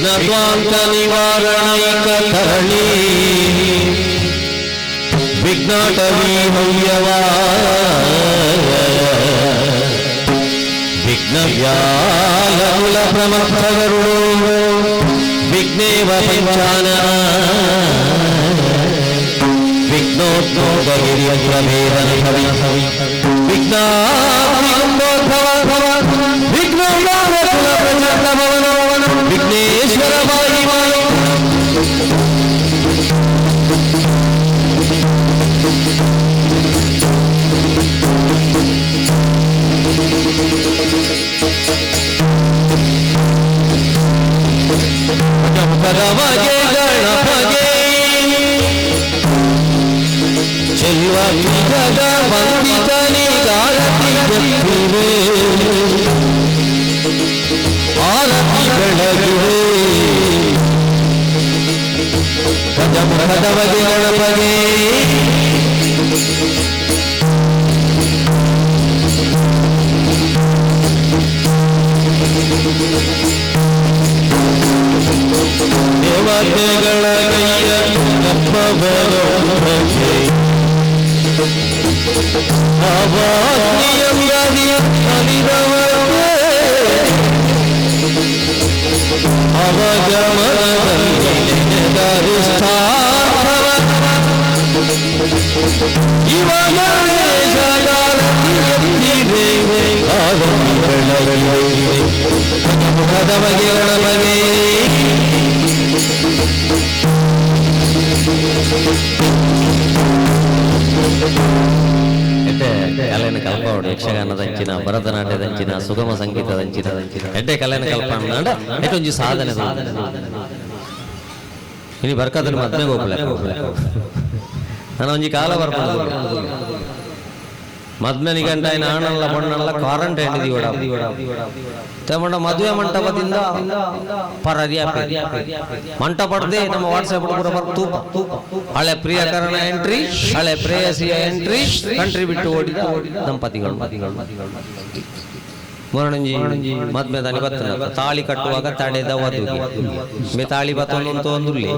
ವಿಘ್ನದ್ವಾಂತ ನಿವಾರಣೈಕ ತರಣಿ ವಿಘ್ನಾಟವೀ ಹವ್ಯವಾ ವಿಘ್ನವ್ಯಾಲಕುಲ ಪ್ರಮಥಗರುಡೋ ವಿಘ್ನೇವ ಪಂಚಾನನ ವಿಘ್ನೋತ್ಮೋದಗಿರಿಯಗ್ರಭೇದನ ಕವಿ ವಿಘ್ನಾತ್ಮೋದ್ಭವ ವಿಘ್ನವ್ಯಾಲಕುಲ ಪ್ರಚಂಡಭವನ ವಿಘ್ನೇಶ್ವರ ವಾಯುಮಾನ ಗಣಪಗೆ ಗಣಪಗೆ ಚೆಲ್ವ ಜಗ ವಂದಿತನಿಗಾರತಿ ಎತ್ತಿವೆ ಆರತಿ ಬೆಳಗಿವೆ ಗಜಮುಖದವಗೆ ಗಣಪಗೆ ದೇವತೆಗಳ ಕೈಯ ಗರ್ಭವರೊಳಗೆ ಅವಾಜ್ಞೆಯಂಗದಿಯ ಅಲಿದವರೇ ಅವಗಮನದಲ್ಲಿ ಗರಿಷ್ಠಾರ್ಥವ ಇವನ ವೇಷಗಾಲತಿಯಂದಿದೆ ಆರತಿ ಬೆಳಗಿವೆ ಗಣಪಗೆ ಗಣಪಗೆ ಕಲೆನ ಕಲ್ಪವಡು ಯಕ್ಷಗಾನದಂಚಿನ ಭರತನಾಟ್ಯದಂಚಿನ ಸುಗಮ ಸಂಗೀತದಂಚಿನ ಎಡ್ಡೆ ಕಲೆನ ಕಲ್ಪ ಎಟ್ಟೊಂಜಿ ಸಾಧನೆ ಇನಿ ಬರ್ಕದ್ರ ಮದ್ಮೆ ಹೋಗ್ಲ ನಾನು ಒಂಜಿ ಕಾಲ ಬರ್ಕೊಂಡು ಮದ್ಮನಿಗಂಟ ಆಯ್ನ ಆಣಲ್ಲ ಬಣ್ಣಲ್ಲ ಕ್ವಾರಂಟೈನ್ ತಗೊಂಡ ಮದುವೆ ಮಂಟಪದಿಂದ ಮಂಟಪಡ್ದೆ ನಮ್ಮ ವಾಟ್ಸ್ಆಪ್ ಕೂಡ ಬರ್ತು ಹಳೆ ಪ್ರಿಯಕರಣ ಎಂಟ್ರಿ ಹಳೆ ಪ್ರೇಯಸಿಯ ಎಂಟ್ರಿ ಕಂಟ್ರಿ ಬಿಟ್ಟು ಓಡಿದ ದಂಪತಿಗಳು ಮೊರಣಂಜಿ ಮದ್ಮೆ ತಾನಿ ಬತ್ತ ತಾಳಿ ಕಟ್ಟುವಾಗ ತಡೆದ ವಧುಗೆ ತಾಳಿ ಬತ್ತೊಂದು ಒಂದುಲ್ಲಿ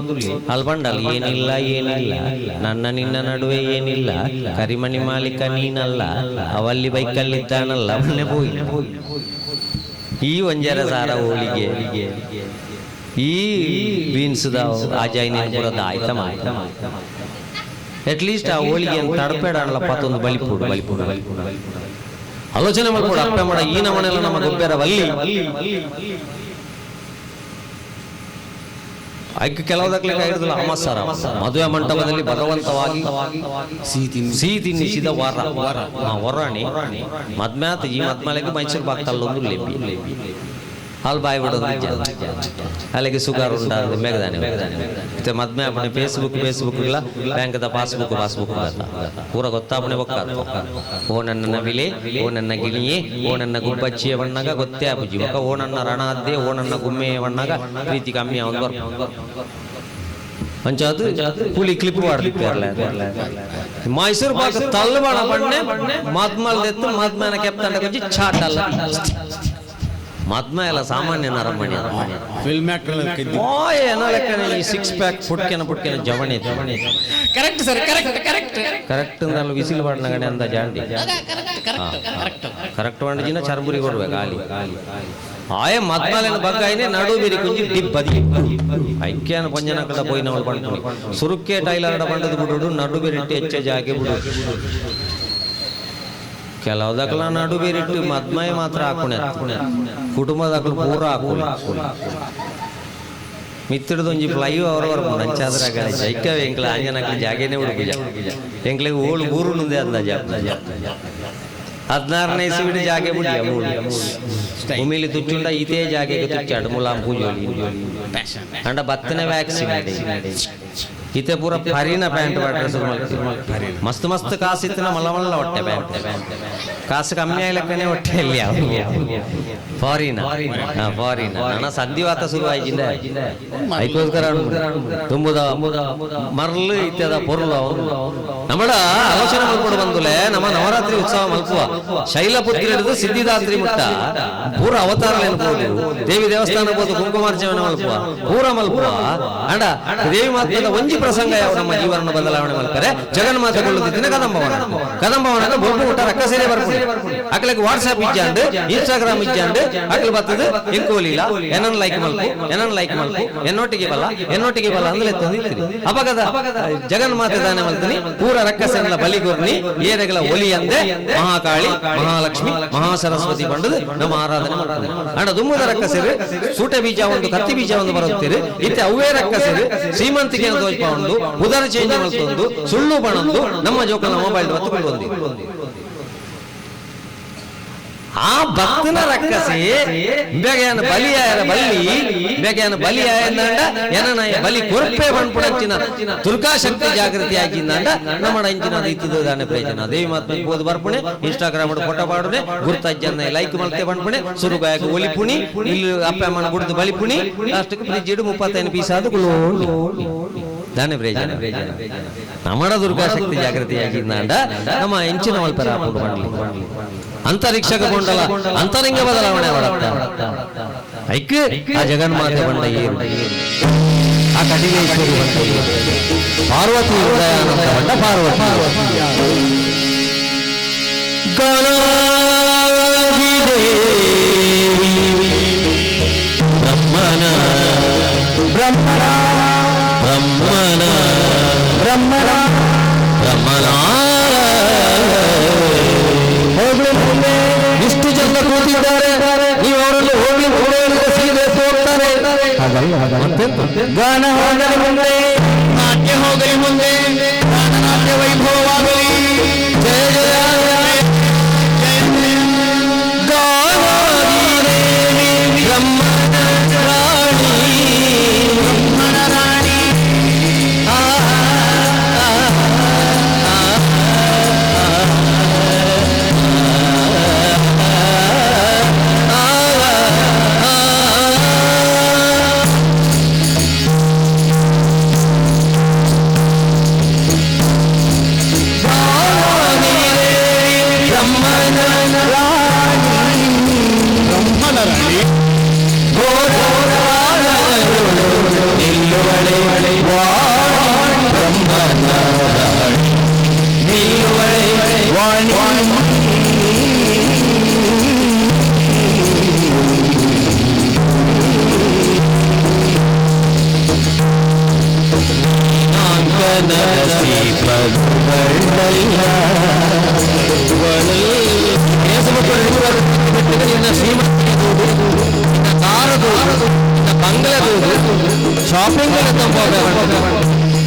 ಅಲ್ಲಿ ಬಂಡಲ್ಲಿ ಏನಿಲ್ಲ ನನ್ನ ನಿನ್ನ ನಡುವೆ ಏನಿಲ್ಲ ಕರಿಮಣಿ ಮಾಲೀಕ ನೀನಲ್ಲ ಅವಲ್ಲಿ ಬೈಕಲ್ಲಿದ್ದಾನಲ್ಲ ಅವನ್ನೇ ಹೋಗಿ ಈ ಒಂಜರ ಸಾರ ಹೋಳಿಗೆ ಈ ಬೀನ್ಸ್ದ ಆಜಾಯಿನಿಪುರದ ಆಯ್ತ ಅಟ್ಲೀಸ್ಟ್ ಆ ಹೋಳಿಗೆ ತಡಪೇಡಲ್ಲ ಪತ್ತೊಂದು ಬಲಿಪುಡು ಆಲೋಚನೆ ಮಾಡ್ಕೊಡ ಅಪ್ಪ ಮಾಡ ಈ ನಮನೆಲ್ಲ ನಮ್ಮ ಗೊಬ್ಬರವಲ್ಲಿ ಆಯ್ಕೆ ಕೆಲವುದಕ್ಕೆ ಹೇಳಿದ್ರಲ್ಲ ಅಮಸಾರ ಮದುವೆ ಮಂಟಪದಲ್ಲಿ ಭಗವಂತವಾಗಿ ಸಿಹಿ ತಿನ್ನಿಸಿದ ವರಾಣಿ ಮದ್ಮ್ಯಾತ ಈ ಮದ್ಮೇಲೆಗೆ ಮೈಸೂರು ಬಾಗ್ತಲ್ಲೊಂದು ಲೇಪಿ ಅಲ್ಲಿ ಬಾಯಿ ಬಿಡೋದು ಅಲ್ಲಿಗೆ ಸುಗಾರ್ ಉಂಟಾದ ಮೇಘದಾನೆ ಮತ್ತೆ ಮದ್ಮೆ ಅಪ್ಪಣೆ ಫೇಸ್ಬುಕ್ ಇಲ್ಲ ಬ್ಯಾಂಕದ ಪಾಸ್ಬುಕ್ ಪೂರ ಗೊತ್ತಾಪಣೆ ಓ ನನ್ನ ನವಿಲೆ ಓ ನನ್ನ ಗಿಣಿಯೇ ಓ ನನ್ನ ಗುಬ್ಬಚ್ಚಿಯ ಬಣ್ಣಗ ಗೊತ್ತೇ ಆಪುಜಿ ಓ ನನ್ನ ರಣಾದ್ದೆ ಓ ನನ್ನ ಗುಮ್ಮೆಯ ಬಣ್ಣಗ ಪ್ರೀತಿ ಕಮ್ಮಿ ಅವನು ಅಂಚಾದು ಕೂಲಿ ಕ್ಲಿಪ್ ಮಾಡ್ತಿರ್ಲ ಮೈಸೂರು ಪಾಕ ತಲ್ಲಬಾಣ ಬಣ್ಣೆ ಮದ್ಮಲ್ದೆತ್ತು ಮದ್ಮನ ಕೆಪ್ತಂಡ ಕೊಂಚ ಚಾಟ್ ಅಲ್ಲ ಮದ್ಮ ಎಲ್ಲ ಸಾಮಾನ್ಯ ನರಮಣಿ ಏನೋ ಲೆಕ್ಕ ಸಿಕ್ಸ್ ಪ್ಯಾಕ್ ಪುಟ್ಕೆನ ಜವಣಿ ಕರೆಕ್ಟ್ ಸರ್ ಕರೆಕ್ಟ್ ಅಂದ್ರೆ ವಿಸಿಲ್ ಬಾಡ್ನ ಗಣೆ ಅಂದ ಜಾಂಡಿ ಕರೆಕ್ಟ್ ಬಂಡಿನ ಚರ್ಬುರಿ ಕೊಡ್ಬೇಕು ಆಲಿ ಆಯ ಮದ್ಮಾಲಿನ ಬಗ್ಗೆ ಆಯ್ನೆ ನಡು ಬೇರೆ ಕುಂಜಿ ಡಿಪ್ ಬದಿ ಐಕ್ಯನ ಪಂಜನ ಕಡ ಪೋಯಿ ನಾವು ಬಂದು ಸುರುಕ್ಕೆ ಟೈಲರ್ಡ ಬಂಡದ ಬಿಡುಡು ನಡು ಬೇರೆ ಹೆಚ್ಚೆ ಜಾಗೆ ಬಿಡುದು ಕೆಲವುದಕ್ಕಲ್ಲ ನಡು ಬೇರಿಟ್ಟು ಮದ್ಮಯ ಮಾತ್ರ ಹಾಕೋಣ ಕುಟುಂಬದಕ್ಕಳು ಪೂರ ಹಾಕೋಣ ಮಿತ್ತಿಡ್ದೊಂಜಿ ಫ್ಲೈವ್ ಅವರವರ ನಂಚಾದ್ರಾಗ ಜೈಕವೇ ಎಂಕ್ಲ ಆಂಜನಕ್ಲ ಜಾಗೇನೆ ಹುಡುಗುಜ ಎಂಕ್ಲಿಗೆ ಓಳು ಊರು ಮುಂದೆ ಅಂದಾಜ 16ನೇ ಇಸವಿನ ಜಾಗೆ ಬಿಡಿ ಭೂಮಿಲಿ ತುಚ್ಚುಂಡ ಇದೇ ಜಾಗೆಗೆ ತುಚ್ಚಾಡು ಮುಲಾಂ ಪೂಜೋಲಿ ಅಂಡ 10ನೇ ವ್ಯಾಕ್ಸಿನ್ ಇತ್ತೆ ಪೂರ ಫರೀನ ಪ್ಯಾಂಟ್ ಮಸ್ತ್ ಮಸ್ತ್ ಕಾಸಿತ್ತಿನ ಮಲ್ಲ ಮಲ್ಲ ಹೊಟ್ಟೆ ಪ್ಯಾಂಟ್ ಕಾಸು ಕಮ್ಮಿ ಆಗ್ಲಕ್ಕನೆ ಹೊಟ್ಟೆ ಇಲ್ಲಿ ಫಾರಿನ ಫಾರಿನ ನನ್ನ ಸಂಧಿವಾತ ಶುರು ಆಯ್ತಿಂದೆ ಅದಕ್ಕೋಸ್ಕರ ತುಂಬುದ ಮರಳು ಇತ್ಯದ ಪೊರ್ಲು ನಮ್ಮಡ ಆಲೋಚನೆ ಮಾಡ್ಕೊಂಡು ಬಂದುಲೆ ನಮ್ಮ ನವರಾತ್ರಿ ಉತ್ಸವ ಮಲ್ಪುವ ಶೈಲಪುತ್ರಿ ಹಿಡಿದು ಸಿದ್ಧಿದಾತ್ರಿ ಮುಟ್ಟ ಪೂರ ಅವತಾರ ನೆನಪೋದು ದೇವಿ ದೇವಸ್ಥಾನ ಬೋದು ಕುಂಕುಮಾರ್ಚನೆ ಮಲ್ಪುವ ಪೂರ ಮಲ್ಪುವ ಅಂಡ ದೇವಿ ಮಾತ್ರದ ಒಂಜಿ ಪ್ರಸಂಗ ಯಾವ ನಮ್ಮ ಜೀವನ ಬದಲಾವಣೆ ಮಾಡ್ತಾರೆ ಜಗನ್ಮಾತೆಗೊಳ್ಳುತ್ತಿದ್ದ ಕದಂಬವನ ಬೊಬ್ಬು ಊಟ ರಕ್ಕ ಸೇರೆ ಬರ್ಬೋದು ಅಕ್ಲಿಗೆ ವಾಟ್ಸ್ಆಪ್ ಇಜ್ಜಾಂಡು ಇನ್ಸ್ಟಾಗ್ರಾಮ್ ಇಜ್ಜಾಂಡು ಅಕ್ಲು ಬರ್ತದೆ ಎಂಕೋಲಿಲ್ಲ ಏನನ್ ಲೈಕ್ ಮಲ್ಪು ಎನ್ನೊಟ್ಟಿಗೆ ಬಲ್ಲ ಅಂದ್ರೆ ತಂದಿರ್ತೀರಿ ಅಪಗದ ಜಗನ್ಮಾತೆ ದಾನೆ ಮಲ್ತೀನಿ ಪೂರ ರಕ್ಕಸೆಲ್ಲ ಬಲಿಗೊರ್ನಿ ಏರೆಗಳ ಒಲಿ ಅಂದೆ ಮಹಾಕಾಳಿ ಮಹಾಲಕ್ಷ್ಮಿ ಮಹಾಸರಸ್ವತಿ ಬಂಡದು ನಮ್ಮ ಆರಾಧನೆ ಮಾಡ್ತಾರೆ ಅಂಡ ದುಮ್ಮದ ರಕ್ಕಸೆರು ಸೂಟೆ ಬೀಜ ಒಂದು ಕತ್ತಿ ಬೀಜ ಒಂದು ಬರುತ್ತೀರಿ ಇತ್ತೆ ಅವೇ ರಕ್ಕಸೆರು ಶ್ರೀಮಂತಿಗೆ ದೋಚ್ಪ ಒಂದು ಉದರ ಚೇಂಜ್ ಮಾಡ್ತೊಂದು ಸುಳ್ಳು ಬಣಂದು ನಮ್ಮ ಜೋಕನ ಮೊಬೈಲ್ ಹೊತ್ತುಕೊಂಡು ಬಂದಿ ಆ ಭಕ್ತನ ರಕ್ಕಸಿ ಬೇಗೇನ ಬಲಿಯಾಯ ಬಲಿ ಕೊರ್ಪೆ ಬಂದ್ಪುಡಂಚಿನ ದುರ್ಗಾಶಕ್ತಿ ಜಾಗೃತಿ ಆಗಿಂದ ನಮ್ಮ ಇಂಚಿನ ಇತ್ತಿದ್ದು ದಾನೆ ಪ್ರಯೋಜನ ದೇವಿ ಮಾತ್ಮ ಬೋದು ಬರ್ಪುಣೆ ಇನ್ಸ್ಟಾಗ್ರಾಮ್ ಫೋಟೋ ಪಾಡುನೆ ಗುರ್ತಜ್ಜನ್ನ ಲೈಕ್ ಮಲ್ತೆ ಬಂದ್ಪುಣೆ ಸುರುಗಾಯಕ ಒಲಿಪುಣಿ ಇಲ್ಲಿ ಅಪ್ಪ ಅಮ್ಮನ ಗುಡ್ದು ಬಲಿಪುಣಿ ಲಾಸ್ಟ್ಗೆ ಫ್ರಿಜ್ ಇಡು 35 ಪೀಸ್ ಆದ ದಾನೆ ಪ್ರಯೋಜನ ನಮ್ಮ ದುರ್ಗಾಶಕ್ತಿ ಜಾಗೃತಿ ಆಗಿಂದ ನಮ್ಮ ಇಂಚಿನ ಮಲ್ಪರ ಹಾಕೊಂಡು ಮಾಡಲಿ ಅಂತರಿಕ್ಷಕ ಗೊಂಡಲ ಅಂತರಂಗ ಬದಲಾವಣೆ ಐಕ್ಯ ಆ ಜಗನ್ಮಾತೆ ಬಂಡ ಏನು ಆ ಕಟಿಲೇಶ್ವರಿ ಪಾರ್ವತಿ ಹೃದಯಾನಂದ ಬಂಡ ಪಾರ್ವತಿ ಬ್ರಹ್ಮನ ಬ್ರಹ್ಮನ ಬ್ರಹ್ಮನ ಬ್ರಹ್ಮನ ಬ್ರಹ್ಮನ ಇಷ್ಟು ಜನ ಕೂತಿದ್ದಾರೆ ನೀವು ಅವರಲ್ಲಿ ಹೋಗಿ ಸೀದೆ ಹೋಗ್ತಾರೆ ಗಾನ ಹೋಗಲಿ ಮುಂದೆ ನಾಟ್ಯ ಹೋಗಲಿ ಮುಂದೆ ನಾಟ್ಯ ವೈಭವವಾಗಲಿ ಜಯ ಜಯ ಶಾಪಿಂಗ್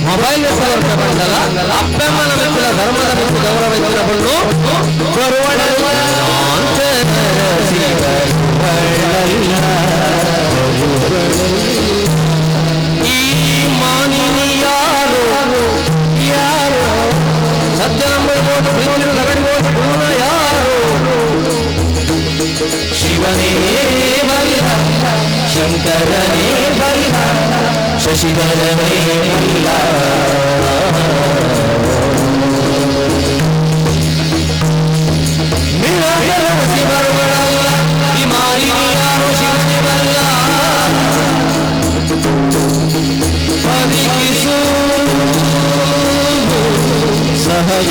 ಮೊಬೈಲ್ ಅಪ್ಪಮ್ಮನ ಮೆಚ್ಚಿನ ಧರ್ಮದ ಮೆಚ್ಚು ಗೌರವ ಇಚ್ಚಿನವನ್ನು ಈ ಮಾನಿನಿ ಯಾರು ಯಾರು ಸತ್ಯ ನಂಬರ್ ಯಾರು ಶಿವನೇ ಬಲ್ಲ ಶಂಕರನೇ ಬಲ್ಲ ಶಶಿಧರನೇ ಬಲ್ಲ ಸಹಜ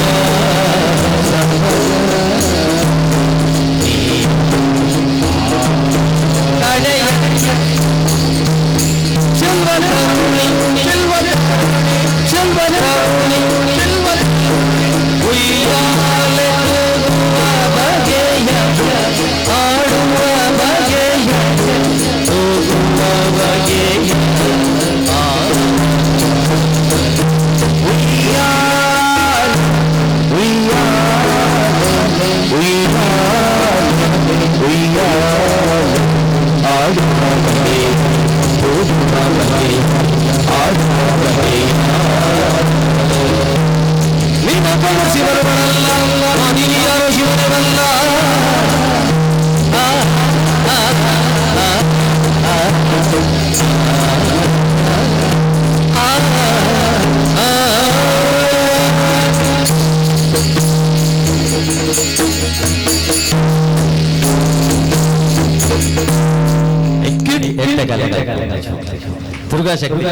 ದುರ್ಗಾ ಶಕ್ತಿ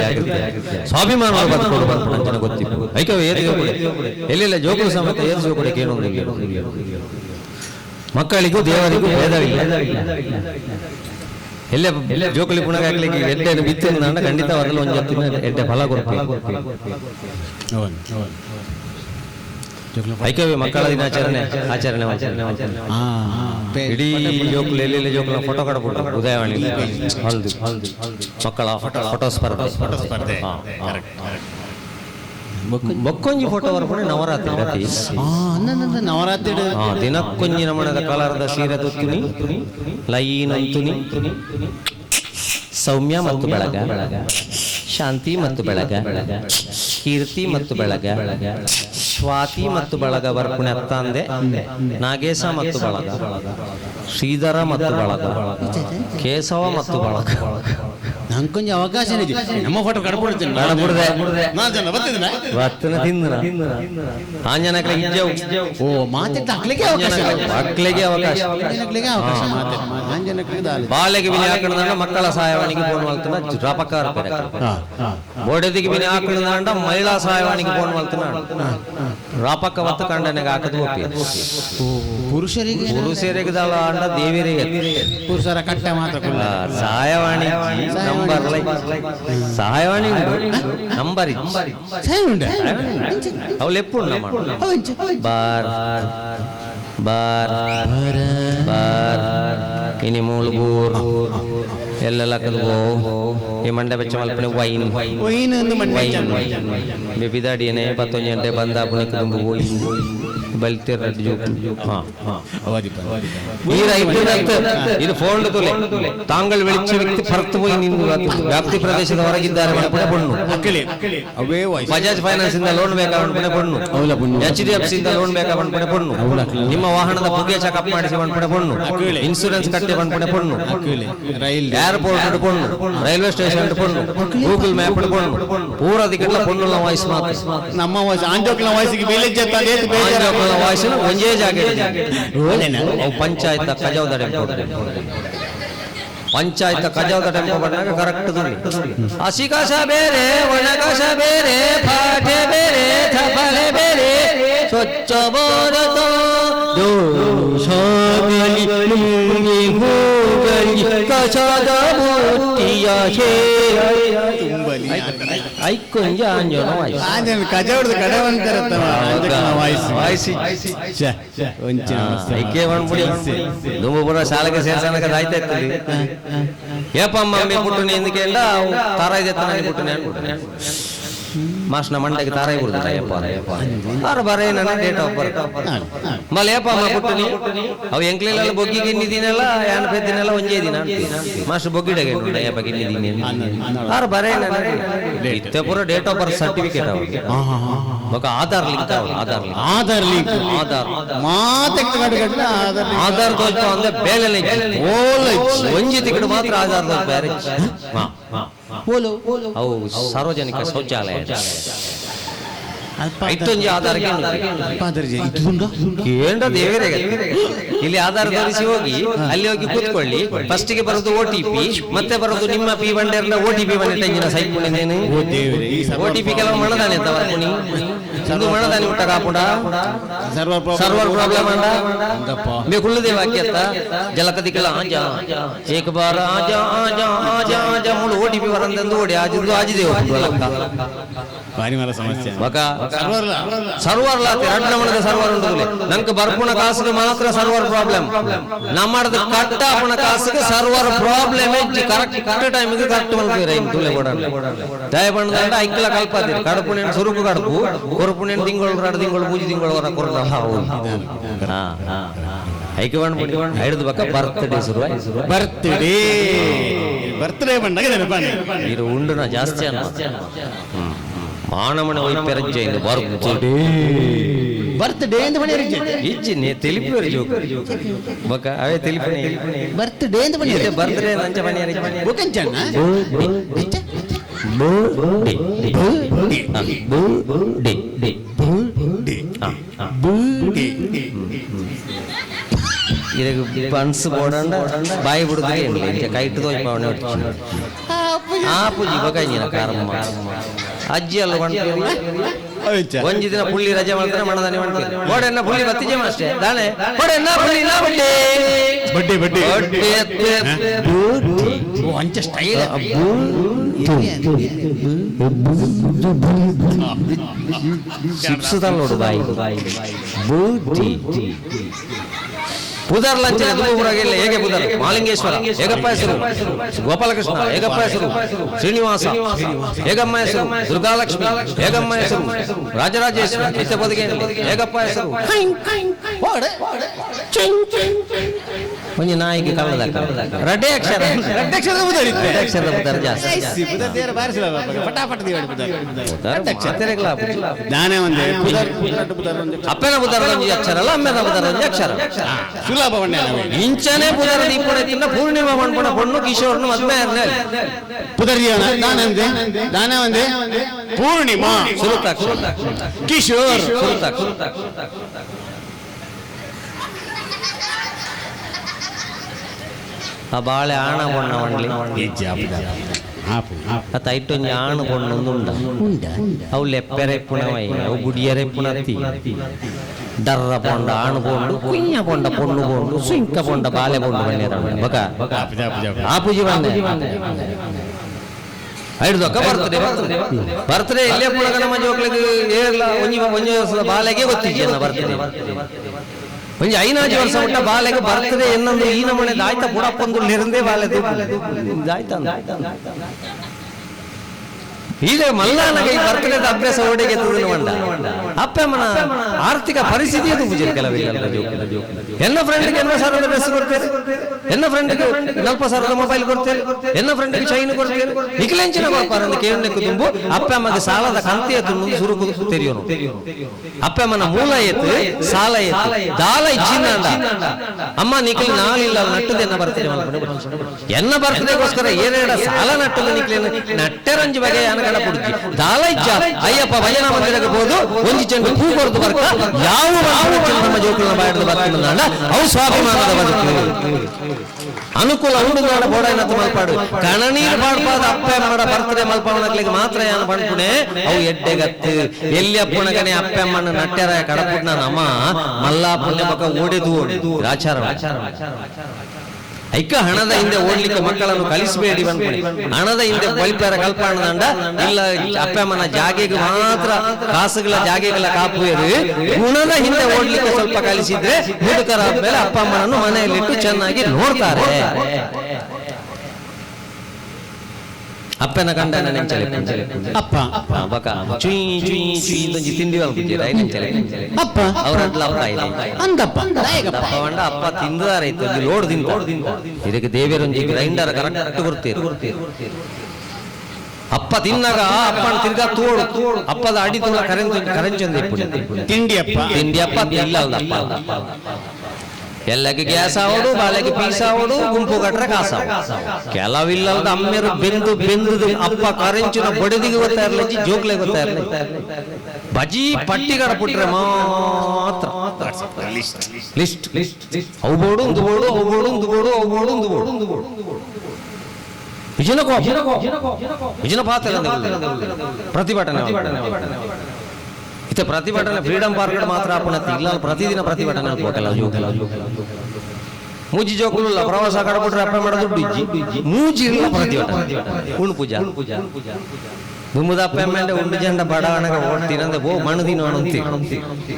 ಸ್ವಾಭಿಮಾನ ಬದುಕೋಡು ಬರ್ಪಣ ಗೊತ್ತಿತ್ತು ಐಕವೇ ಎಲ್ಲೆಲ್ಲ ಜೋಗುಳು ಸಮೇತ ಏರು ಜೋಗುಡೆ ಕೇಳೋದಿಲ್ಲ ಮಕ್ಕಳಿಗೂ ದೇವರಿಗೂ ಭೇದವಿಲ್ಲ ಎಲ್ಲ ಜೋಕುಳಿ ಪುಣಗ ಹಾಕ್ಲಿಕ್ಕೆ ಎಡ್ಡೆ ಬಿತ್ತಿನ ಖಂಡಿತ ಅದರಲ್ಲಿ ಒಂದು ಜೊತ್ತಿನ ಎಡ್ಡೆ ಫಲ ಕೊಡ್ಬೇಕು ಐಕವೇ ಮಕ್ಕಳ ದಿನಾಚರಣೆ ಆಚರಣೆ ಇಡೀ ಜೋಕುಲು ಎಲ್ಲೆಲ್ಲ ಜೋಕುಲ ಫೋಟೋ ಕಡಬಿಟ್ಟು ಉದಯವಾಣಿ ಮಕ್ಕಳ ಫೋಟೋ ಸ್ಪರ್ಧೆ ಬೊಕ್ಕೊಂಜಿ ಫೋಟೋ ಬರ್ಕೊಂಡು ನವರಾತ್ರಿ ಗತಿ ನವರಾತ್ರಿ ದಿನಕ್ಕೊಂಜಿ ನಮನದ ಕಲರ್ದ ಸೀರೆ ತುತ್ತಿನಿ ಲೈನ್ ಅಂತುನಿ ಸೌಮ್ಯ ಮತ್ತು ಬೆಳಗ ಶಾಂತಿ ಮತ್ತು ಬೆಳಗ ಕೀರ್ತಿ ಮತ್ತು ಬೆಳಗ ಸ್ವಾತಿ ಮತ್ತು ಬಳಗ ಬರ್ಪುಣೆ ಅತ್ತಂದೆ ನಾಗೇಶ ಮತ್ತು ಬಳಗ ಶ್ರೀಧರ ಮತ್ತು ಬಳಗ ಕೇಶವ ಮತ್ತು ಬಳಗ ನಂಗೆ ಕೊಂಚ ಅವಕಾಶ ಇದೆ ನಮ್ಮ ಫೋಟೋ ಕಡ್ಬಿಡ್ತೀನಿ ಬತ್ತನ ತಿಂದ ಆಂಜನಕ್ಕೆ ಓ ಮಾತಿಟ್ಟು ಹಾಕ್ಲಿಕ್ಕೆ ಅವಕಾಶ ಬಾಲ್ಯಗೆ ಬಿನಿ ಹಾಕೊಂಡ ಮಕ್ಕಳ ಸಹಾಯವಾಣಿಗೆ ಫೋನ್ ಮಾಡ್ತಾನ ರಾಪಕಾರ ಬೋಡೆದಿಗೆ ಬಿನಿ ಹಾಕೊಂಡ ಮಹಿಳಾ ಸಹಾಯವಾಣಿಗೆ ಫೋನ್ ಮಾಡ್ತಾನ ರಾಪಕ್ಕ ಹೊತ್ತು ಕಂಡನೆಗೆ ಹಾಕದು ಒಪ್ಪಿ ಪುರುಷರಿಗೆ ಅಂಡ ದೇವಿರಿಗೆ ಪುರುಷರ ಕಟ್ಟ ಮಾತ್ರ ಸಹಾಯವಾಣಿ ನಂಬರ್ ಸಹಾಯವಾಣಿ ನಂಬರ್ ಅವಳು ಎಪ್ಪು ಬಾರ್ ಬಾರ್ ಬಾರ್ ಇನಿ ಮೂಳುಗೂರ್ ಎಲ್ಲೆಲ್ಲ ಕಲ್ವೋ ಈ ಮಂಡೆ ಬೆಚ್ಚ ಮಲ್ಪನೆ ವೈನ್ ಬಿದಾಡಿಯನೆ 11 ಗಂಟೆ ಬಂದ ಪುಣಿಕ ತುಂಬು ವೈನ್ ಬಲ್ತಿರ ಇದು ಫೋನ್ ತುಲೆ ತಾಂಗಳು ವಿಳಿಚ ವ್ಯಕ್ತಿ ಪರತು ಹೋಗಿ ನಿಂದು ವ್ಯಾಪ್ತಿ ಪ್ರದೇಶದ ಹೊರಗಿದ್ದಾರೆ ಪಣ್ಣು ಬಜಾಜ್ ಫೈನಾನ್ಸ್ ಇಂದ ಲೋನ್ ಬೇಕಾದ ಪಣ್ಣು HDFC ಇಂದ ಲೋನ್ ಬೇಕಾದ ಪಣ್ಣು ನಿಮ್ಮ ವಾಹನದ ಪುಗೆ ಚೆಕಪ್ ಮಾಡಿಸಿ ಪಣ್ಣು ಇನ್ಸೂರೆನ್ಸ್ ಕಟ್ಟಿ ಪಣ್ಣು ಏರ್ಪೋರ್ಟ್ ಪಣ್ಣು ರೈಲ್ವೆ ಸ್ಟೇಷನ್ ಪಣ್ಣು ಗೂಗಲ್ ಮ್ಯಾಪ್ ಪಣ್ಣು ಪೂರ ದಿಕ್ಕಟ್ಲ ಪಣ್ಣುಲ ವಾಯ್ಸ್ ಮಾತ್ರ ನಮ್ಮ ವಾಯ್ಸ್ ಆಂಜೋಕ್ಲ ವಾಯ್ಸ್ಗೆ ವಿಲೇಜ್ ವಾಯ್ಸಿನ ಒಂದೇ ಜಾಗ ಪಂಚಾಯತ್ ಕಜಾವದ ಪಂಚಾಯತ್ ಕಜಾವದ ಟೆಂಪೋ ಬಂದಾಗ ಕರೆಕ್ಟ್ ಹಸಿ ಕಸ ಬೇರೆ ಒಣ ಕಸ ಬೇರೆ ಪಾಠೆ ಬೇರೆ ಥಪಲೆ ಬೇರೆ ಸ್ವಚ್ಛ ಭಾರತ ದೋಷಗಲಿ ಮುಂಗಿ ಹೋಗಲಿ ಕಸದ ಬುಟ್ಟಿಯ ಐಕೊಂಜ ಆಂಜನ ವಾಯ್ಸ್ ಆಂಜನ ಕಜಾವದ ಕಡವಂತರ ವಾಯ್ಸ್ ಐಕೆ ಬಂದ್ಬಿಡಿ ದುಂಬುಪುರ ಶಾಲೆಗೆ ಸೇರ್ಸನಕ ಆಯ್ತಾ ಇರ್ತದೆ ಏಪಮ್ಮ ಅಮ್ಮಿ ಪುಟ್ಟುನಿ ಎಂದಿಕೆಂಡ ತಾರಾಯಿ ದೆತ್ತನಾಗಿ ಪುಟ್ಟುನಿ ಅನ್ಬಿಟ್ಟನೆ ಮಾಸ್ನ ಮಂಡಗೆ ತಾರಾಯಿ ಬಿಡ್ತಾರ ಆರು ಬರೇ ನನ್ನ ಡೇಟ್ ಆಫ್ ಬರ್ತ್ ಮಲ್ಲ ಏಪಮ್ಮ ಪುಟ್ಟುನಿ ಅವು ಎಂಕ್ಲೆಲ್ಲ ಬೊಗ್ಗಿಗೆ ಇನ್ನಿದ್ದೀನಲ್ಲ ಯಾನ ಪೆದ್ದಿನೆಲ್ಲ ಒಂಜೇ ದಿನ ಮಾಸ್ಟರ್ ಬೊಗ್ಗಿಡೆಗೆ ಏಪ ಇನ್ನಿದ್ದೀನಿ ಆರು ಬರೇ ನನ್ನ ಇತ್ತೆ ಪೂರ ಡೇಟ್ ಆಫ್ ಬರ್ತ್ ಸರ್ಟಿಫಿಕೇಟ್ ಅವ್ರಿಗೆ ఒక ఆధార్ లింక్ ఆధార్ లింక్ ఆధార్ దోಚ ಅಂದ್ರೆ ಬೇಲೆನೆ ಒಂಜಿ ತಿಕಡು ಮಾತ್ರ ಆಧಾರ್ ದೋಚ ಬೇರೆ ಅವು ಸಾರ್ವಜನಿಕ ಶೌಚಾಲಯ ಐತೊಂಜಿ ಆಧಾರಕ್ಕೆ ಏನ್ರ ದೇವರೇ ಇಲ್ಲಿ ಆಧಾರ ತೋರಿಸಿ ಹೋಗಿ ಅಲ್ಲಿ ಹೋಗಿ ಕೂತ್ಕೊಳ್ಳಿ ಫಸ್ಟ್ ಗೆ ಬರೋದು OTP ಮತ್ತೆ ಬರೋದು ನಿಮ್ಮ ಪಿ ಬಂಡೆರ್ನ OTP ಬಂದಿನ ಸೈಟ್ ಪುಣಿನೇನು OTP ಕೆಲವು ಮಣದಾನೆ ಅಂತ ಬರ್ಪುಣಿ ಇಂದು ಮಣದಾನೆ ಉಂಟ ಕಾಪುಡ ಸರ್ವರ್ ಪ್ರಾಬ್ಲಮ್ ಅಂಡ ಬೇಕುಳ್ಳದೇ ವಾಕ್ಯತ್ತ ಜಲಕದಿಕಲ ಆಜಾ ಏಕ ಬಾರ ಆಜಾ ಆಜಾ ಆಜಾ ಆಜಾ ಮೂಳು OTP ಬರಂದಂದು ಓಡಿ ಆಜಿದ್ದು ಆಜಿದೆ ಹೋಗ್ತಲಕ್ಕ ಭಾರಿ ಮರ ಸಮಸ್ಯೆ ಸರ್ವರ್ ಎರಡು ನಮೂನದ ಸರ್ವರ್ ಉಂಟು ನಂಗೆ ಬರ್ಪುಣ ಕಾಸಿಗೆ ಮಾತ್ರ ಸರ್ವರ್ ಪ್ರಾಬ್ಲಮ್ ನಮ್ಮದು ಕಟ್ಟಾಪುಣ ಕಾಸಿಗೆ ಸರ್ವರ್ ಪ್ರಾಬ್ಲಮ್ ಕರೆಕ್ಟ್ ಟೈಮಿಗೆ ಕರೆಕ್ಟ್ ಮಲ್ತೀರ ತುಲೆ ದಯಬಣ್ಣದ ಐಕ್ಲ ಕಲ್ಪತ್ತೀರಿ ಕಡಪುಣೆ ಸುರುಕು ಕಡಪು ಕೊರಪುಣೆ ತಿಂಗಳು 2 ತಿಂಗಳು 3 ತಿಂಗಳು ವರ ಕೊರಡ ಐಕೆ ಬಂದ್ಬಿಟ್ಟು ಹಿಡಿದು ಬಕ್ಕ ಬರ್ತ್ಡೇ ಶುರು ಬರ್ತ್ಡೇ ಬಂದಾಗ ಇದು ಉಂಡುನ ಜಾಸ್ತಿ ಅನ್ನ ಮಾನವನ ವೈಪರ್ಯ ಬರ್ತ್ಡೇ ಅಂತ ಬಣ್ಣ ಇಜ್ಜಿನಿ ತಿಳಿಪಿ ಜೋಕ್ ಬಕ ಅವೇ ತಿಳಿಪಿ ಬರ್ತ್ಡೇ ಅಂತ ಬಣ್ಣ ಬರ್ತ್ಡೇ ನಂಚ ಬಣ್ಣ ಬುಕಂಚಣ್ಣ ಜಿರಗ ಬನ್ಸ್ ಬೋಡಂಡ ಬಾಯಿ ಬಿಡುದಿಗೆ ಕೈಟ್ ತೋಚ್ಪವನೆ ಆಪುಜಿ ಬಗೈನ ಕಾರಮ್ಮ ಅಜ್ಜಿ ಅಲ್ಲ ಒಂಜಿ ದಿನ ಪುಳ್ಳಿ ರಜೆ ಮಾಡ್ತಾರೆ ಮಣದಾನೆ ಮಾಡ್ತಾರೆ ಬೋಡೆನ್ನ ಪುಳ್ಳಿ ಬತ್ತಿಜೆ ಅಷ್ಟೇ ದಾನೆ ಬೋಡೆನ್ನ ಪುಳ್ಳಿ ನಾ ಬಡ್ಡಿ ಬಡ್ಡಿ ಅಂಚ ಸ್ಟೈಲ್ ಚಿಪ್ಸ್ ನೋಡು ಬಾಯಿ ಬೂಟಿ ಪುದರ್ ಲಂಚನೆ ದುಬ್ಬುರಾಗಿಲ್ಲ ಹೇಗೆ ಪುದರ್ ಮಾಲಿಂಗೇಶ್ವರ ಹೇಗಪ್ಪ ಹೆಸರು ಗೋಪಾಲಕೃಷ್ಣ ಹೇಗಪ್ಪ ಹೆಸರು ಶ್ರೀನಿವಾಸ ಹೇಗಮ್ಮ ಹೆಸರು ದುರ್ಗಾಲಕ್ಷ್ಮಿ ಹೇಗಮ್ಮ ಹೆಸರು ರಾಜರಾಜೇಶ್ವರ ನಿತ್ಯ ಬದುಕೆ ಹೇಗಪ್ಪ ಹೆಸರು ಒಂಜಿ ನಾಯಿಗೆ ಕಳ್ಳದ ರಡ್ಡೆ ಅಕ್ಷರ ಪುದರ್ ಜಾಸ್ತಿ ಅಪ್ಪನ ಪುದರ್ ಒಂಜಿ ಅಕ್ಷರ ಅಲ್ಲ ಅಮ್ಮನ ಪುದರ್ ಒಂಜಿ ಅಕ್ಷರ ಇಂಚನೆ ಪುದರ್ ದೀಪಣ ಪೂರ್ಣಿಮಾ ಮಣ್ಪಣ ಪೊಣ್ಣು ಕಿಶೋರ್ನು ಮದ್ಮೆ ಪುದರ್ ದಾನ ಒಂದೇ ಪೂರ್ಣಿಮಾ ಕಿಶೋರ್ ಆ ಬಾಳೆ ಆಣ ಪೊಣ್ಣ ಮಂಡ್ಲಿ ತೈಟೊಂಜಿ ಆಣ ಪೊಣ್ಣೊಂದುಂಡ ಅವು ಲೆಪ್ಪೆರೆಪ್ಪುಣವೈ ಅವು ಗುಡಿಯರೆಪ್ಪುಣತ್ತಿ ಡರ್ರ ಪೊಂಡ ಆಣು ಪೊಂಡು ಕುಯ್ಯ ಪೊಂಡ ಪೊಣ್ಣು ಪೊಂಡು ಸುಂಕ ಪೊಂಡ ಬಾಲೆ ಪೊಂಡು ಬನ್ನೇರ ಬಕ ಆಪುಜಿ ಬಂದೆ ಐಡ್ದೊಕ್ಕ ಬರ್ತಡೆ ಇಲ್ಲೇ ಪುಣಗ ನಮ್ಮ ಜೋಕ್ಲಿಗೆ ಏರ್ಲ ಒಂಜಿ ವರ್ಷದ ಬಾಲೆಗೆ ಗೊತ್ತಿದ್ದೆ ಬರ್ತಡೆ ಒಂಜಿ 5 ವರ್ಷ ಊಟ ಬಾಲೆಗೆ ಬರ್ತದೆ ಎನ್ನೊಂದು ಈ ನಮನೆ ದಾಯ್ತ ಬುಡಪ್ಪಂದು ನಿರಂದೇ ಬಾಲೆ ದಾಯ್ತ ಈಗ ಮಲ್ಲಾನಗೆ ಈ ಬರ್ತಡೇದ ಅಭ್ಯಾಸ ಓಡಿಗೆ ಮಂಡ ಅಪ್ಪಮ್ಮನ ಆರ್ಥಿಕ ಪರಿಸ್ಥಿತಿ ಅದು ಪೂಜೆ ಕೆಲವಿಲ್ಲ ಎನ್ನ ಫ್ರೆಂಡ್ಗೆ 80,000 ಡ್ರೆಸ್ ಕೊಡ್ತೇನೆ ಎನ್ನ ಫ್ರೆಂಡ್ಗೆ 40,000 ಮೊಬೈಲ್ ಕೊಡ್ತೇನೆ ಎನ್ನ ಫ್ರೆಂಡ್ಗೆ ಚೈನ್ ಕೊಡ್ತೇನೆ ನಿಖಿಲೆಂಚಿನ ಕೊಡ್ಪಾರ ಕೇಳನೆಕ್ಕು ತುಂಬು ಅಪ್ಪಮ್ಮಗೆ ಸಾಲದ ಕಂತೆ ಎತ್ತು ಸುರುಕು ತೆರೆಯೋನು ಅಪ್ಪಮ್ಮನ ಮೂಲ ಎತ್ತು ಸಾಲ ಎತ್ತು ದಾಲ ಇಚ್ಚಿನ ಅಮ್ಮ ನಿಖಿಲ್ ನಾಳಿಲ್ಲ ನಟ್ಟದೆ ಎನ್ನ ಬರ್ತದೆ ಎನ್ನ ಬರ್ತಡೆಗೋಸ್ಕರ ಏನೇಡ ಸಾಲ ನಟ್ಟದ ನಿಖಿಲೇನು ನಟ್ಟೆರಂಜು ಬಗೆ ದಾಲ ಇಚ್ಛ ಅಯ್ಯಪ್ಪ ಭಜನಾ ಮಂದಿರಕ್ಕೆ ಹೋದು ಒಂಜಿ ಚೆಂಡು ಹೂ ಕೊಡ್ದು ಬರ್ಕ ಯಾವ ನಮ್ಮ ಜೋಕುಲ ಬಾಯ್ದು ಬರ್ತಾನ ಅವು ಸ್ವಾಭಿಮಾನದ ಬದುಕು ಅನುಕೂಲ ಉಂಡು ನಾಡ ಬೋಡಾಯ್ನತ್ತು ಮಲ್ಪಾಡು ಕಣನೀರು ಪಾಡ್ಪಾದ ಅಪ್ಪ ಮಾಡ ಬರ್ತಡೆ ಮಲ್ಪಾವಣಗಳಿಗೆ ಮಾತ್ರ ಏನು ಪಂಪುಣೆ ಅವು ಎಡ್ಡೆಗತ್ತು ಎಲ್ಲಿ ಅಪ್ಪಣಗನೆ ಅಪ್ಪಮ್ಮನ ನಟ್ಟ್ಯಾರ ಕಡಪುಡ್ ನಮ್ಮ ಮಲ್ಲಾ ಪುಣ್ಯ ಬಕ ಓಡೆದು ಆಚಾರ ಐಕ ಹಣದ ಹಿಂದೆ ಓಡ್ಲಿಕ್ಕೆ ಮಕ್ಕಳನ್ನು ಕಲಿಸಬೇಡಿ ಬಂದ್ಬಿಡಿ ಹಣದ ಹಿಂದೆ ಬಲಿಪಾರ ಕಲ್ಪಣದಂಡ ಇಲ್ಲ ಅಪ್ಪಮ್ಮನ ಜಾಗೆಗೆ ಮಾತ್ರ ಕಾಸುಗಳ ಜಾಗೆಗಳ ಕಾಪುಯರು ಗುಣದ ಹಿಂದೆ ಓಡ್ಲಿಕ್ಕೆ ಸ್ವಲ್ಪ ಕಲಿಸಿದ್ರೆ ಮುದುಕರಾದ ಮೇಲೆ ಅಪ್ಪ ಅಮ್ಮನನ್ನು ಮನೆಯಲ್ಲಿಟ್ಟು ಚೆನ್ನಾಗಿ ನೋಡ್ತಾರೆ ಅಪ್ಪನ ಗಂಡ ನೆಂಚಲೆ ಅಪ್ಪ ಬಕ ಚುಯಿ ಚುಯಿ ಚುಯಿ ಒಂಜಿ ತಿಂಡಿ ಬಂದ್ಬಿಟ್ಟಿರ ನೆಂಚಲೆ ಅಪ್ಪ ಅವರಡ್ಲ ಅಪ್ಪ ಇದೆ ಅಂದಪ್ಪ ಅಪ್ಪ ಬಂಡ ಅಪ್ಪ ತಿಂದಾರ ಇತ್ತು ಒಂದು ಲೋಡ್ ತಿಂದ ಇದಕ್ಕೆ ದೇವರೊಂಜಿ ಗ್ರೈಂಡರ್ ಕರೆಕ್ಟ್ ಕೊಡ್ತೀರಿ ಅಪ್ಪ ತಿನ್ನಾಗ ಅಪ್ಪನ ತಿರ್ಗಾ ತೋಡು ಅಪ್ಪದ ಅಡಿ ತೋಳ ಕರೆಂಚೊಂದು ತಿಂಡಿ ಅಪ್ಪ ಇಲ್ಲ ಅಪ್ಪ ಎಲ್ಲಗೆ ಗ್ಯಾಸ್ ಆವಡು ಬಾಲೆಗೆ ಪೀಸ್ ಆವಡು ಗುಂಪು ಗಟ್ರೆ ಕಾಸ ಕೆಲವಿಲ್ಲದ ಅಮ್ಮೆರು ಬೆಂದು ಅಪ್ಪ ಕರೆಂಚಿನ ಬಡದಿಗೆ ಗೊತ್ತಾ ಇರ್ಲಿ ಜೋಕ್ಲೆ ಗೊತ್ತಾ ಇರ್ಲಿ ಬಜಿ ಪಟ್ಟಿಗಡ ಪುಟ್ರೆ ಮಾತ್ರ ಲಿಸ್ಟ್ ಅವು ಬೋಡು ಒಂದು ಬೋಡು ಅವು ಬೋಡು ಒಂದು ಬೋಡು ಅವು ಬೋಡು ಒಂದು ಬೋಡು ವಿಜನ ಪಾತ್ರ ಪ್ರತಿಭಟನೆ ಇತ್ತೆ ಪ್ರತಿಭಟನೆ ಫ್ರೀಡಂ ಪಾರ್ಕ್ ಮಾತ್ರ ಅಪ್ಪನತ್ತಿ ಇಲ್ಲ ಪ್ರತಿದಿನ ಪ್ರತಿಭಟನೆ ಹೋಗಲ್ಲ ಮೂಜಿ ಜೋಕುಲ್ಲ ಪ್ರವಾಸ ಕಡಬಿಟ್ರೆ ಅಪ್ಪ ಮಾಡೋ ದುಡ್ಡು ಇಜ್ಜಿ ಮೂಜಿ ಇಲ್ಲ ಪ್ರತಿಭಟನೆ ಉಣ್ ಪೂಜಾ ದುಮ್ಮದ ಅಪ್ಪ ಎಮ್ಮೆ ಉಂಡು ಜಂಡ ಬಡವಣಗ ಓಡ್ತೀನಂದ್ರೆ ಬೋ ಮಣದಿನ ಅಣಂತಿ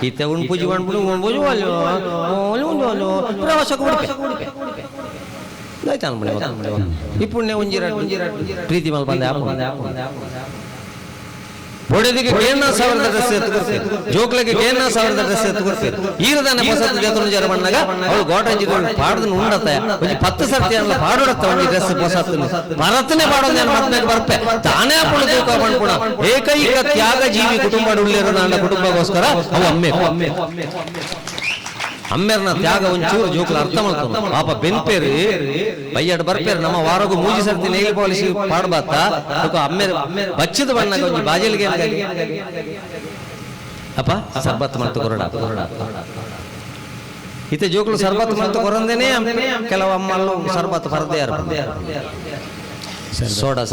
ಇತ್ತೆ ಉಣ್ ಪೂಜೆ ಮಾಡ್ಬಿಡು ಉಣ್ಪೂಜು ಪ್ರವಾಸಕ್ಕೆ ಉಡುಪೆ ಆಯ್ತು ಅನ್ಬಿಡಿ ಈ ಪುಣ್ಯ ಉಂಜಿರ ಪ್ರೀತಿ ಮಲ್ ಬಂದೆ ಬೊಡೆದಿಗೆ 4,000 ಡ್ರೆಸ್ ಎತ್ಕೊಡ್ತೇವೆ ಜೋಕ್ಲೆಗೆ 4,000 ಡ್ರೆಸ್ ಎತ್ಕೊಡ್ತೇವೆ ಈರದಾನೆ ಹೊಸತು ಜೊತೆ ಜರ ಬಣ್ಣಗ ಅವಳು ಗೋಟಂಜಿ ಪಾಡ್ದನ್ನು ಉಂಡತ್ತೆ ಒಂಜಿ 10 ಸರ್ತಿ ಅಲ್ಲ ಪಾಡೋಡತ್ತ ಒಂಜಿ ಡ್ರೆಸ್ ಹೊಸತ್ತು ಭರತನೇ ಪಾಡೋದು ಮತ್ನಾಗ ಬರ್ಪೆ ತಾನೇ ಅಪ್ಪಣ ತೂಕ ಮಾಡ್ಕೊಣ ಏಕೈಕ ತ್ಯಾಗ ಜೀವಿ ಕುಟುಂಬ ಉಳ್ಳಿರೋ ನನ್ನ ಕುಟುಂಬಗೋಸ್ಕರ ಅವು ಅಮ್ಮೆರ್ನ ತ್ಯಾಗ ಒಂಚೂರು ಜೋಕ್ಲ ಅರ್ಥ ಮಾಡ್ತಾನ ಪಾಪ ಬೆನ್ಪೇರು ಬೈಯಡ್ ಬರ್ಪೇರು ನಮ್ಮ ವಾರಗೂ ಮೂಜಿ ಸರ್ತಿ ನೇಲ್ ಪಾಲಿಸಿ ಪಾಡ್ಬಾತ ಅಮ್ಮೆರ್ ಬಚ್ಚಿದ ಬಣ್ಣಗ ಒಂಜಿ ಬಾಜಿಲ್ಗೆ ಅಪ್ಪ ಸರ್ಬತ್ ಮಾಡ್ತು ಕೊರಡ ಇತ್ತೆ ಜೋಕುಲು ಸರ್ಬತ್ ಮತ್ತು ಕೊರಂದೇನೆ ಕೆಲವು ಅಮ್ಮಲ್ಲು ಸರ್ಬತ್ ಪರದೇ ಸೋಡಾ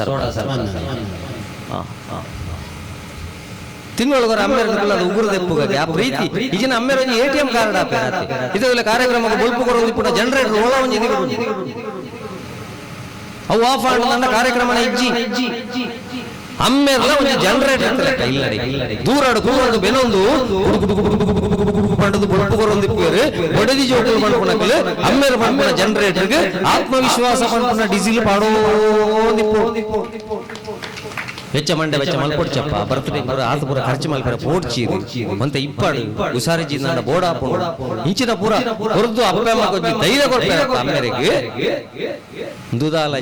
ತಿಂಗಳೊಳಗರ ಅಮ್ಮೇರ ಉಗುರು ದೆಪ್ಪುಗಾಗಿ ಆ ಪ್ರೀತಿ ಈಗಿನ ಅಮ್ಮೇರ ಒಂಜಿ ATM ಕಾರ್ಡ್ ಆಪೇರತ್ತೆ ಇದೆಲ್ಲ ಕಾರ್ಯಕ್ರಮಕ್ಕೆ ಬೊಲ್ಪು ಕೊರೊಂದು ಪುಟ ಜನರೇಟರ್ ಓಲ ಒಂಜಿ ಅವು ಆಫ್ ಆಂಡ ಕಾರ್ಯಕ್ರಮ ಇಜ್ಜಿ ಅಮ್ಮೇರ್ಲ ಒಂಜಿ ಜನರೇಟರ್ ಇಲ್ಲಡಿ ದೂರಾಡು ಕೂರೊಂದು ಬೆನೊಂದು ಪಂಡದು ಬೊಲ್ಪು ಕೊರೊಂದು ಇಪ್ಪೇರು ಒಡದಿ ಜೋಕುಲು ಪಂಡ್ಪುನಕಲು ಅಮ್ಮೇರ ಪಂಡ್ಪುನ ಜನರೇಟರ್ಗೆ ಆತ್ಮವಿಶ್ವಾಸ ಪಂಡ್ಪುನ ಡೀಸೆಲ್ ಪಾಡೋದಿಪ್ಪು ವೆಚ್ಚ ಮಂಡೆ ವೆಚ್ಚ ಮಲ್ಪೊಡ್ಚಪ್ಪ ಬರ್ತ್ಡೇ ಪೂರ ಆತ ಪೂರ ಖರ್ಚು ಮಲ್ಪರ ಪೋಡ್ಚೀರು ಮಂತ ಇಪ್ಪಾಡು ಉಸಾರಿಜಿ ನಂಡ ಬೋರ್ಡ್ ಹಾಕೊಂಡು ಇಂಚಿನ ಪೂರ ಹೊರದು ಅಪ್ಪೆ ಮಕ್ಕಳು ಧೈರ್ಯ ಕೊಡ್ತಾರೆ ಅಮ್ಮೇರಿಗೆ ದುದಾಲ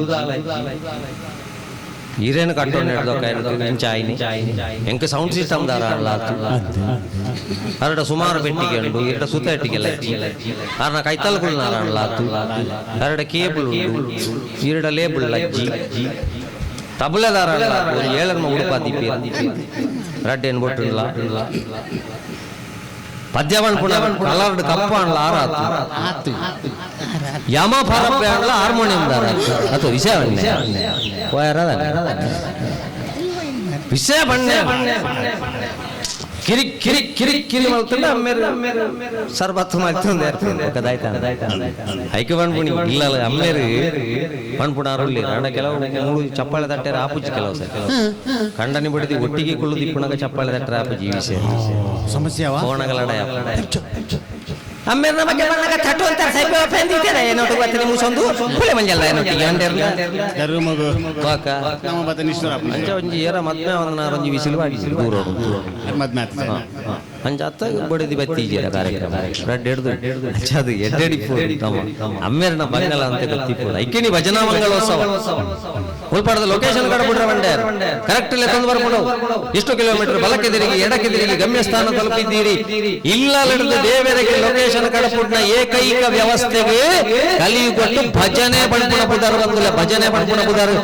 ಹಿರೇನು ಕಟ್ಟೋಣ ಇಂಚಾಯಿನಿ ಎಂಕ ಸೌಂಡ್ ಸಿಸ್ಟಮ್ ದಾರ ಅರಡ ಸುಮಾರು ಬೆಟ್ಟಿಗೆ ಉಂಟು ಎರಡ ಸುತ್ತ ಇಟ್ಟಿಗೆಲ್ಲ ಅರ್ನ ಕೈತಲ್ಗಳು ನಾರಾಯಣಲಾತು ಎರಡ ಕೇಬಲ್ ಉಂಟು ಎರಡ ಲೇಬಲ್ ಲಜ್ಜಿ ತಬಲೆದಾರ ಏಳರ್ಮ ಉಡುಪಾದಿಪ್ಪಿ ರಡ್ಡೇನು ಬೊಟ್ಟಿಲ್ಲ ಪದ್ಯವನ್ ಪುಣ ಕಲರ್ಡ್ ಕಪ್ಪ ಅನ್ಲ ಆರಾತು ಯಮ ಫರಪ್ಪೆ ಅನ್ಲ ಹಾರ್ಮೋನಿಯಂ ದಾರ ಅಥವಾ ವಿಷಯ ವಿಷಯ ಬಣ್ಣೆ ಕಿರಿ ಕಿರಿ ಕಿರಿ ಕಿರಿ ಮಲ್ತಂಡ ಅಮ್ಮೇರು ಸರ್ಬತ್ತು ಮಲ್ತಂದ ಐಕೆ ಬಣ್ಪುಣಿ ಇಲ್ಲ ಅಮ್ಮೇರು ಬಣ್ಪುಣಾರುಳ್ಳಿ ಅಣ್ಣ ಕೆಲವು ಮೂಳು ಚಪ್ಪಾಳೆ ತಟ್ಟೆರ ಆಪುಜಿ ಕೆಲವು ಸರ್ ಕಂಡನಿ ಬಿಡದಿ ಒಟ್ಟಿಗೆ ಕೊಳ್ಳುದು ಇಪ್ಪುಣಗ ಚಪ್ಪಾಳೆ ತಟ್ಟರ ಆಪುಜಿ ವಿಷಯ ಸಮಸ್ಯೆ ಓಣಗಳಡ ಅಮ್ಮೇರ ನಮಗೆ ಬಂದಾಗ ತಟ್ಟು ಅಂತಾರೆ ಸೈಬ ಪೆಂದಿದ್ದಾರೆ ಏನೋಟು ಬತ್ತನೆ ಮುಸೊಂದು ಪುಳೆ ಮಂಜಲ್ಲ ಏನೋಟಿಗೆ ಅಂಡೆರ್ಲ ಯಾರು ಮಗು ಬಾಕ ನಮ್ಮ ಬತ್ತ ನಿಶ್ಚರ ಅಂಜ ಒಂಜಿ ಏರ ಮದ್ಮೆ ಒಂದನ ಒಂಜಿ ವಿಸಿಲು ಬಾಡಿ ದೂರ ಮದ್ಮೆ ಅಂಜ ಅತ್ತ ಬಡಿದಿ ಬತ್ತೀಜರ ಕಾರ್ಯಕ್ರಮ ರೆಡ್ ಹಿಡ್ದು ಅದು ಎಡ್ಡೆಡಿಪ್ಪು ಅಮ್ಮೇರನ ಬಂಗಲ ಅಂತ ಗೊತ್ತಿಪ್ಪು ಐಕಿನಿ ಭಜನಾ ಮಂಗಳೋತ್ಸವ ಉಲ್ಪಾಡದ ಲೊಕೇಶನ್ ಕಡೆ ಬಿಡ್ರ ಬಂಡೆ ಕರೆಕ್ಟ್ ಅಲ್ಲೇ ತಂದು ಬರ್ಬಿಡು ಎಷ್ಟು ಕಿಲೋಮೀಟರ್ ಬಲಕ್ಕೆ ತಿರುಗಿ ಎಡಕ್ಕೆ ತಿರುಗಿ ಗಮ್ಯಸ್ಥಾನ ತಲುಪಿದ್ದೀರಿ ಇಲ್ಲ ಹಿಡಿದು ದೇವರಿಗೆ ಲೊಕೇಶನ್ ಕಡಪುಟ್ನ ಏಕೈಕ ವ್ಯವಸ್ಥೆಗೆ ಕಲಿಯುಗೊಟ್ಟು ಭಜನೆ ಬಣ್ಪುಣ ಬುಧರು ಬಂದಿಲ್ಲ ಭಜನೆ ಬಣ್ಪುಣ ಬುಧರು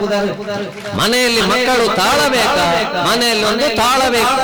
ಮನೆಯಲ್ಲಿ ಮಕ್ಕಳು ತಾಳಬೇಕಾ ಮನೆಯಲ್ಲಿ ಒಂದು ತಾಳಬೇಕು